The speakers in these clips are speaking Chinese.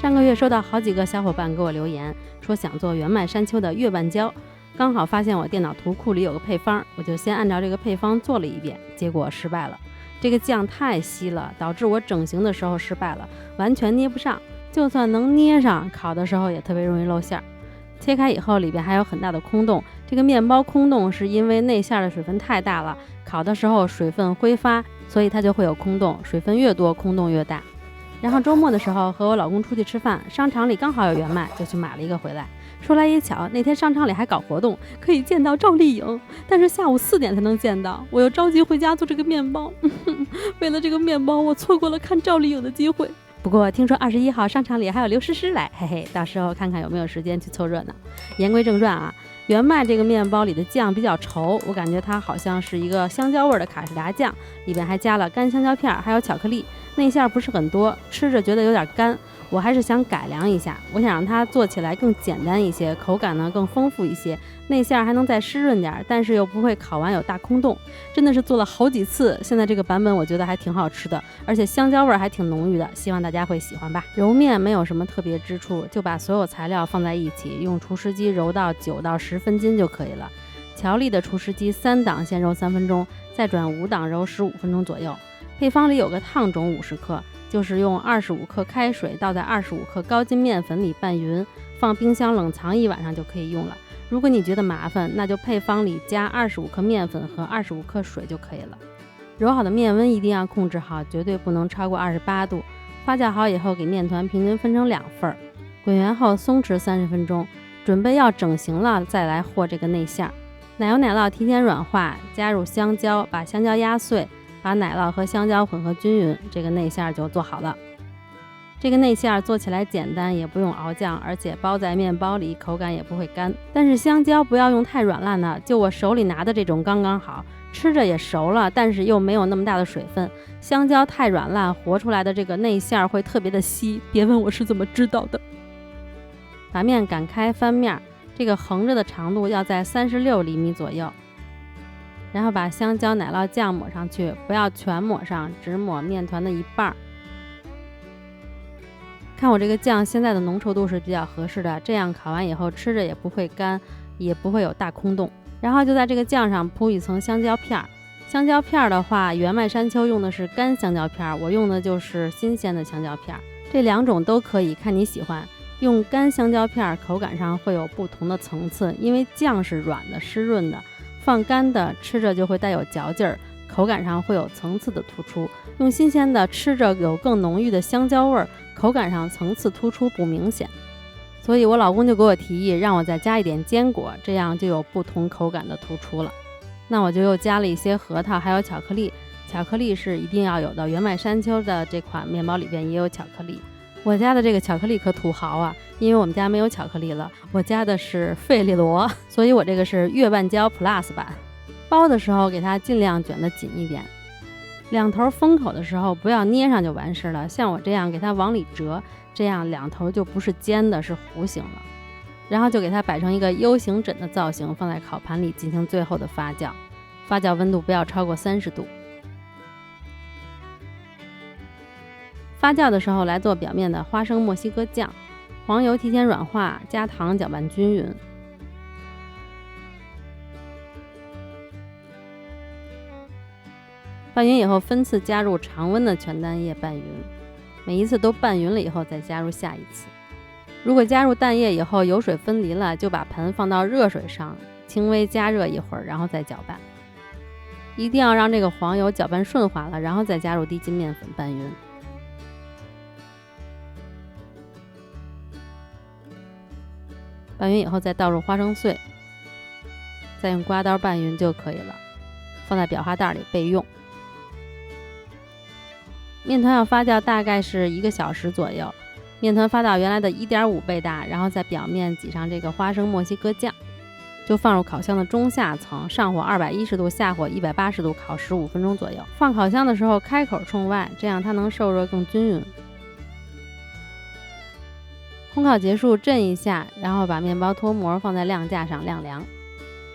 上个月收到好几个小伙伴给我留言，说想做原麦山丘的月半椒，刚好发现我电脑图库里有个配方，我就先按照这个配方做了一遍，结果失败了。这个酱太稀了，导致我整形的时候失败了，完全捏不上，就算能捏上，烤的时候也特别容易露馅儿。切开以后里边还有很大的空洞，这个面包空洞是因为内馅的水分太大了，烤的时候水分挥发，所以它就会有空洞，水分越多空洞越大。然后周末的时候和我老公出去吃饭，商场里刚好有原麦，就去买了一个回来。说来也巧，那天商场里还搞活动，可以见到赵丽颖，但是下午4点才能见到，我又着急回家做这个面包为了这个面包，我错过了看赵丽颖的机会。不过听说21号商场里还有刘诗诗来，嘿嘿，到时候看看有没有时间去凑热闹。言归正传啊，原麦这个面包里的酱比较稠，我感觉它好像是一个香蕉味的卡士达酱，里边还加了干香蕉片，还有巧克力，内馅不是很多，吃着觉得有点干，我还是想改良一下，我想让它做起来更简单一些，口感呢更丰富一些，内馅还能再湿润点，但是又不会烤完有大空洞。真的是做了好几次，现在这个版本我觉得还挺好吃的，而且香蕉味还挺浓郁的，希望大家会喜欢吧。揉面没有什么特别之处，就把所有材料放在一起，用厨师机揉到9到10分斤就可以了。乔力的厨师机3档先揉3分钟，再转5档揉15分钟左右。配方里有个烫种50克，就是用25克开水倒在25克高筋面粉里拌匀，放冰箱冷藏1晚上就可以用了。如果你觉得麻烦，那就配方里加25克面粉和25克水就可以了。揉好的面温一定要控制好，绝对不能超过28度。发酵好以后，给面团平均分成2份，滚圆后松弛30分钟，准备要整形了再来和这个内馅。奶油奶酪提前软化，加入香蕉，把香蕉压碎，把奶酪和香蕉混合均匀，这个内馅就做好了。这个内馅做起来简单，也不用熬酱，而且包在面包里，口感也不会干。但是香蕉不要用太软烂的，就我手里拿的这种刚刚好，吃着也熟了，但是又没有那么大的水分。香蕉太软烂，和出来的这个内馅会特别的稀，别问我是怎么知道的。把面擀开翻面，这个横着的长度要在36厘米左右。然后把香蕉奶酪酱抹上去，不要全抹上，只抹面团的一半。看我这个酱现在的浓稠度是比较合适的，这样烤完以后吃着也不会干，也不会有大空洞。然后就在这个酱上铺一层香蕉片。香蕉片的话，原麦山丘用的是干香蕉片，我用的就是新鲜的香蕉片，这2种都可以，看你喜欢。用干香蕉片口感上会有不同的层次，因为酱是软的湿润的，放干的吃着就会带有嚼劲儿，口感上会有层次的突出。用新鲜的吃着有更浓郁的香蕉味儿，口感上层次突出不明显。所以我老公就给我提议让我再加一点坚果，这样就有不同口感的突出了。那我就又加了一些核桃还有巧克力，巧克力是一定要有的，原麦山丘的这款面包里边也有巧克力。我家的这个巧克力可土豪啊，因为我们家没有巧克力了，我家的是费列罗，所以我这个是月半椒 Plus 版。包的时候给它尽量卷得紧一点，两头封口的时候不要捏上就完事了，像我这样给它往里折，这样两头就不是尖的，是弧形了。然后就给它摆成一个 U 型枕的造型，放在烤盘里进行最后的发酵，发酵温度不要超过30度。发酵的时候来做表面的花生墨西哥酱，黄油提前软化，加糖搅拌均匀。拌匀以后分次加入常温的全蛋液拌匀，每一次都拌匀了以后再加入下一次。如果加入蛋液以后油水分离了，就把盆放到热水上，轻微加热一会儿，然后再搅拌。一定要让这个黄油搅拌顺滑了，然后再加入低筋面粉拌匀。拌匀以后再倒入花生碎，再用刮刀拌匀就可以了，放在裱花袋里备用。面团要发酵大概是1个小时左右，面团发到原来的 1.5 倍大，然后在表面挤上这个花生墨西哥酱，就放入烤箱的中下层，上火210度，下火180度烤15分钟左右。放烤箱的时候开口冲外，这样它能受热更均匀。烘烤结束震一下，然后把面包脱模放在晾架上晾凉。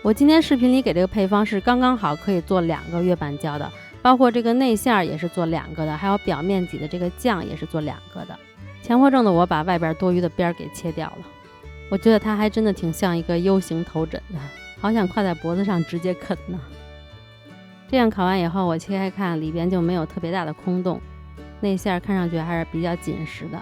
我今天视频里给这个配方是刚刚好可以做2个月半椒的，包括这个内馅也是做2个的，还有表面挤的这个酱也是做2个的。强迫症的我把外边多余的边给切掉了，我觉得它还真的挺像一个 U 型头枕的，好想挎在脖子上直接啃呢。这样烤完以后，我切开看，里边就没有特别大的空洞，内馅看上去还是比较紧实的。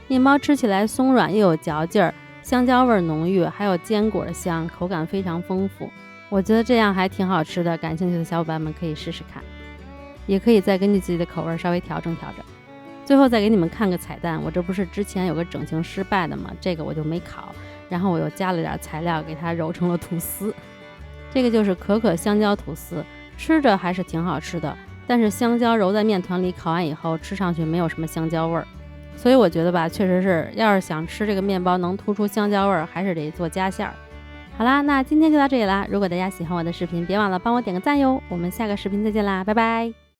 面包吃起来松软又有嚼劲儿，香蕉味浓郁，还有坚果香，口感非常丰富。我觉得这样还挺好吃的，感兴趣的小伙伴们可以试试看，也可以再根据自己的口味稍微调整调整。最后再给你们看个彩蛋，我这不是之前有个整形失败的吗？这个我就没烤，然后我又加了点材料给它揉成了吐司。这个就是可可香蕉吐司，吃着还是挺好吃的，但是香蕉揉在面团里烤完以后，吃上去没有什么香蕉味儿。所以我觉得吧，确实是，要是想吃这个面包能突出香蕉味儿，还是得做加馅儿。好啦，那今天就到这里啦。如果大家喜欢我的视频，别忘了帮我点个赞哟。我们下个视频再见啦，拜拜。